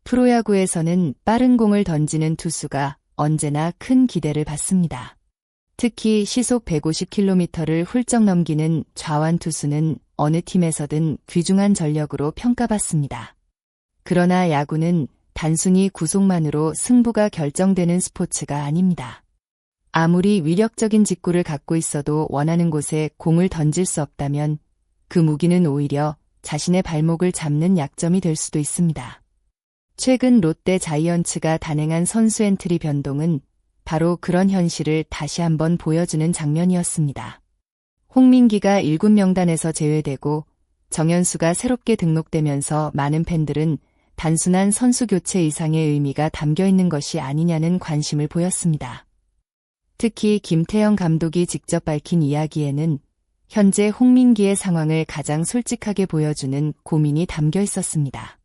프로야구에서는 빠른 공을 던지는 투수가 언제나 큰 기대를 받습니다. 특히 시속 150km를 훌쩍 넘기는 좌완 투수는 어느 팀에서든 귀중한 전력으로 평가받습니다. 그러나 야구는 단순히 구속만으로 승부가 결정되는 스포츠가 아닙니다. 아무리 위력적인 직구를 갖고 있어도 원하는 곳에 공을 던질 수 없다면 그 무기는 오히려 자신의 발목을 잡는 약점이 될 수도 있습니다. 최근 롯데 자이언츠가 단행한 선수 엔트리 변동은 바로 그런 현실을 다시 한번 보여주는 장면이었습니다. 홍민기가 1군 명단에서 제외되고 정현수가 새롭게 등록되면서 많은 팬들은 단순한 선수 교체 이상의 의미가 담겨 있는 것이 아니냐는 관심을 보였습니다. 특히 김태형 감독이 직접 밝힌 이야기에는 현재 홍민기의 상황을 가장 솔직하게 보여주는 고민이 담겨 있었습니다.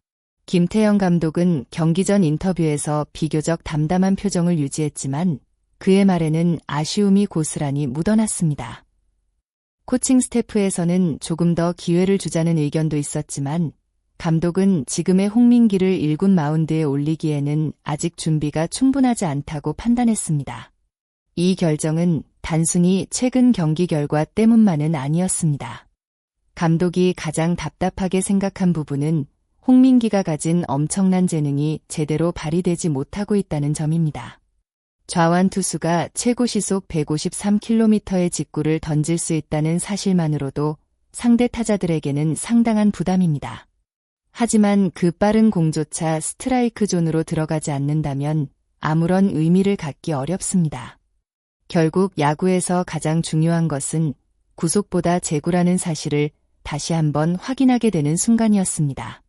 김태형 감독은 경기 전 인터뷰에서 비교적 담담한 표정을 유지했지만 그의 말에는 아쉬움이 고스란히 묻어났습니다. 코칭 스태프에서는 조금 더 기회를 주자는 의견도 있었지만 감독은 지금의 홍민기를 1군 마운드에 올리기에는 아직 준비가 충분하지 않다고 판단했습니다. 이 결정은 단순히 최근 경기 결과 때문만은 아니었습니다. 감독이 가장 답답하게 생각한 부분은 홍민기가 가진 엄청난 재능이 제대로 발휘되지 못하고 있다는 점입니다. 좌완 투수가 최고 시속 153km의 직구를 던질 수 있다는 사실만으로도 상대 타자들에게는 상당한 부담입니다. 하지만 그 빠른 공조차 스트라이크 존으로 들어가지 않는다면 아무런 의미를 갖기 어렵습니다. 결국 야구에서 가장 중요한 것은 구속보다 제구라는 사실을 다시 한번 확인하게 되는 순간이었습니다.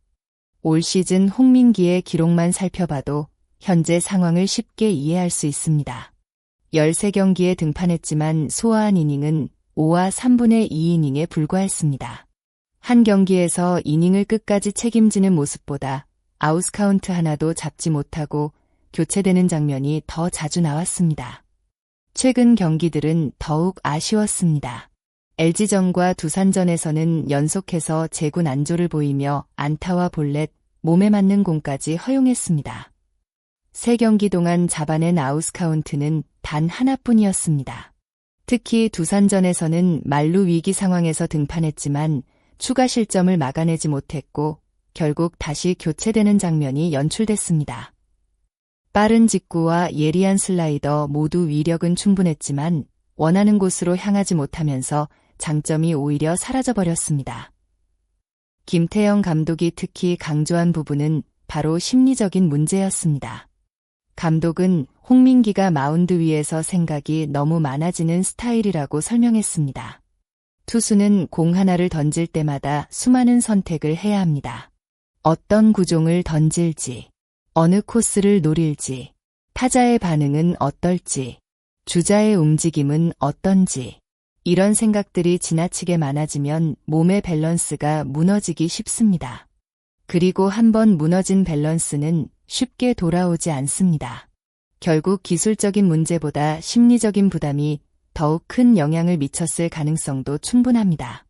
올 시즌 홍민기의 기록만 살펴봐도 현재 상황을 쉽게 이해할 수 있습니다. 13경기에 등판했지만 소화한 이닝은 5와 3분의 2이닝에 불과했습니다. 한 경기에서 이닝을 끝까지 책임지는 모습보다 아웃카운트 하나도 잡지 못하고 교체되는 장면이 더 자주 나왔습니다. 최근 경기들은 더욱 아쉬웠습니다. LG전과 두산전에서는 연속해서 제구 난조를 보이며 안타와 볼넷, 몸에 맞는 공까지 허용했습니다. 3경기 동안 잡아낸 아웃카운트는 단 하나뿐이었습니다. 특히 두산전에서는 만루 위기 상황에서 등판했지만 추가 실점을 막아내지 못했고 결국 다시 교체되는 장면이 연출됐습니다. 빠른 직구와 예리한 슬라이더 모두 위력은 충분했지만 원하는 곳으로 향하지 못하면서 장점이 오히려 사라져버렸습니다. 김태형 감독이 특히 강조한 부분은 바로 심리적인 문제였습니다. 감독은 홍민기가 마운드 위에서 생각이 너무 많아지는 스타일이라고 설명했습니다. 투수는 공 하나를 던질 때마다 수많은 선택을 해야 합니다. 어떤 구종을 던질지, 어느 코스를 노릴지, 타자의 반응은 어떨지, 주자의 움직임은 어떤지, 이런 생각들이 지나치게 많아지면 몸의 밸런스가 무너지기 쉽습니다. 그리고 한번 무너진 밸런스는 쉽게 돌아오지 않습니다. 결국 기술적인 문제보다 심리적인 부담이 더욱 큰 영향을 미쳤을 가능성도 충분합니다.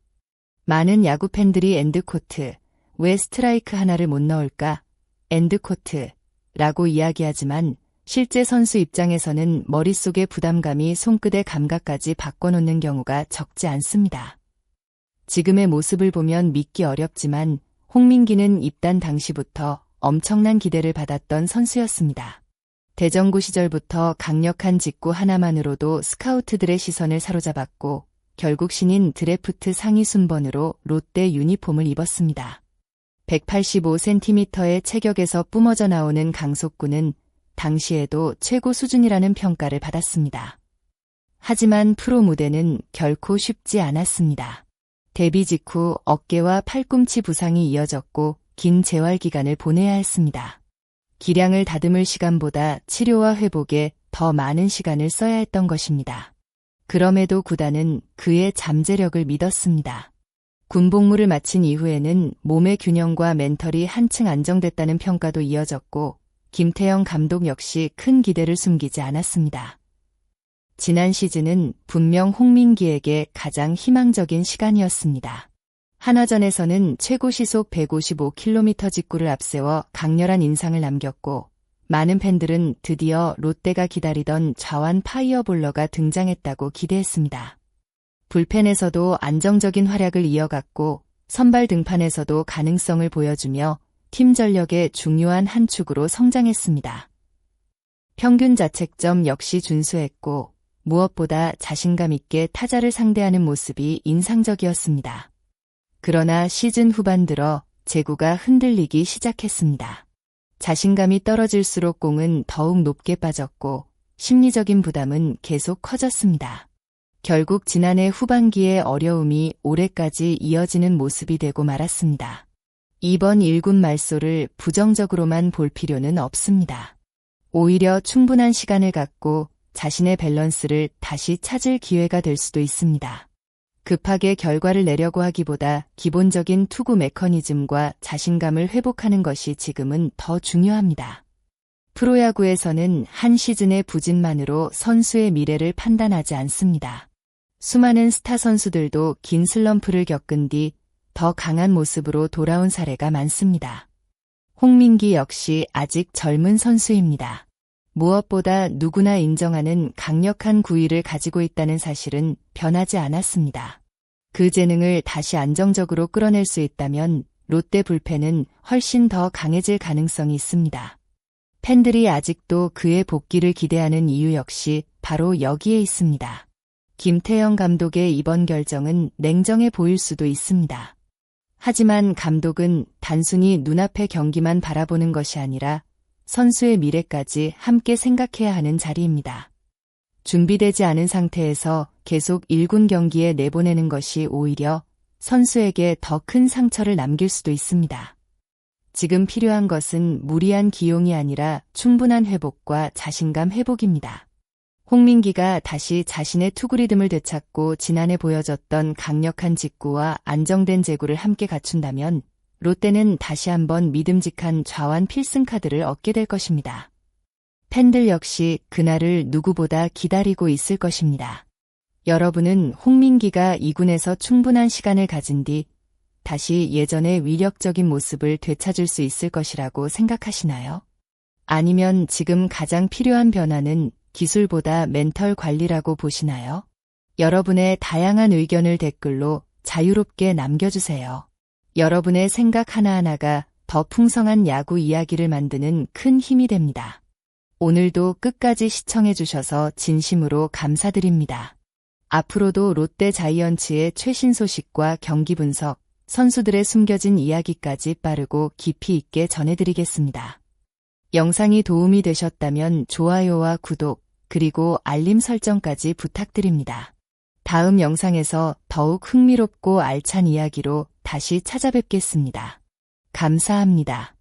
많은 야구 팬들이 엔드코트, 왜 스트라이크 하나를 못 넣을까? 엔드코트 라고 이야기하지만 실제 선수 입장에서는 머릿속의 부담감이 손끝의 감각까지 바꿔놓는 경우가 적지 않습니다. 지금의 모습을 보면 믿기 어렵지만 홍민기는 입단 당시부터 엄청난 기대를 받았던 선수였습니다. 대전고 시절부터 강력한 직구 하나만으로도 스카우트들의 시선을 사로잡았고 결국 신인 드래프트 상위 순번으로 롯데 유니폼을 입었습니다. 185cm의 체격에서 뿜어져 나오는 강속구는 당시에도 최고 수준이라는 평가를 받았습니다. 하지만 프로 무대는 결코 쉽지 않았습니다. 데뷔 직후 어깨와 팔꿈치 부상이 이어졌고 긴 재활 기간을 보내야 했습니다. 기량을 다듬을 시간보다 치료와 회복에 더 많은 시간을 써야 했던 것입니다. 그럼에도 구단은 그의 잠재력을 믿었습니다. 군복무를 마친 이후에는 몸의 균형과 멘털이 한층 안정됐다는 평가도 이어졌고 김태형 감독 역시 큰 기대를 숨기지 않았습니다. 지난 시즌은 분명 홍민기에게 가장 희망적인 시간이었습니다. 한화전에서는 최고 시속 155km 직구를 앞세워 강렬한 인상을 남겼고, 많은 팬들은 드디어 롯데가 기다리던 좌완 파이어볼러가 등장했다고 기대했습니다. 불펜에서도 안정적인 활약을 이어갔고, 선발 등판에서도 가능성을 보여주며 팀 전력의 중요한 한 축으로 성장했습니다. 평균 자책점 역시 준수했고, 무엇보다 자신감 있게 타자를 상대하는 모습이 인상적이었습니다. 그러나 시즌 후반 들어 제구가 흔들리기 시작했습니다. 자신감이 떨어질수록 공은 더욱 높게 빠졌고, 심리적인 부담은 계속 커졌습니다. 결국 지난해 후반기의 어려움이 올해까지 이어지는 모습이 되고 말았습니다. 이번 1군 말소를 부정적으로만 볼 필요는 없습니다. 오히려 충분한 시간을 갖고 자신의 밸런스를 다시 찾을 기회가 될 수도 있습니다. 급하게 결과를 내려고 하기보다 기본적인 투구 메커니즘과 자신감을 회복하는 것이 지금은 더 중요합니다. 프로야구에서는 한 시즌의 부진만으로 선수의 미래를 판단하지 않습니다. 수많은 스타 선수들도 긴 슬럼프를 겪은 뒤 더 강한 모습으로 돌아온 사례가 많습니다. 홍민기 역시 아직 젊은 선수입니다. 무엇보다 누구나 인정하는 강력한 구위를 가지고 있다는 사실은 변하지 않았습니다. 그 재능을 다시 안정적으로 끌어낼 수 있다면 롯데 불펜은 훨씬 더 강해질 가능성이 있습니다. 팬들이 아직도 그의 복귀를 기대하는 이유 역시 바로 여기에 있습니다. 김태형 감독의 이번 결정은 냉정해 보일 수도 있습니다. 하지만 감독은 단순히 눈앞의 경기만 바라보는 것이 아니라 선수의 미래까지 함께 생각해야 하는 자리입니다. 준비되지 않은 상태에서 계속 1군 경기에 내보내는 것이 오히려 선수에게 더 큰 상처를 남길 수도 있습니다. 지금 필요한 것은 무리한 기용이 아니라 충분한 회복과 자신감 회복입니다. 홍민기가 다시 자신의 투구 리듬을 되찾고 지난해 보여줬던 강력한 직구와 안정된 제구를 함께 갖춘다면 롯데는 다시 한번 믿음직한 좌완 필승 카드를 얻게 될 것입니다. 팬들 역시 그날을 누구보다 기다리고 있을 것입니다. 여러분은 홍민기가 2군에서 충분한 시간을 가진 뒤 다시 예전의 위력적인 모습을 되찾을 수 있을 것이라고 생각하시나요? 아니면 지금 가장 필요한 변화는 기술보다 멘털 관리라고 보시나요? 여러분의 다양한 의견을 댓글로 자유롭게 남겨주세요. 여러분의 생각 하나하나가 더 풍성한 야구 이야기를 만드는 큰 힘이 됩니다. 오늘도 끝까지 시청해주셔서 진심으로 감사드립니다. 앞으로도 롯데 자이언츠의 최신 소식과 경기 분석, 선수들의 숨겨진 이야기까지 빠르고 깊이 있게 전해드리겠습니다. 영상이 도움이 되셨다면 좋아요와 구독, 그리고 알림 설정까지 부탁드립니다. 다음 영상에서 더욱 흥미롭고 알찬 이야기로 다시 찾아뵙겠습니다. 감사합니다.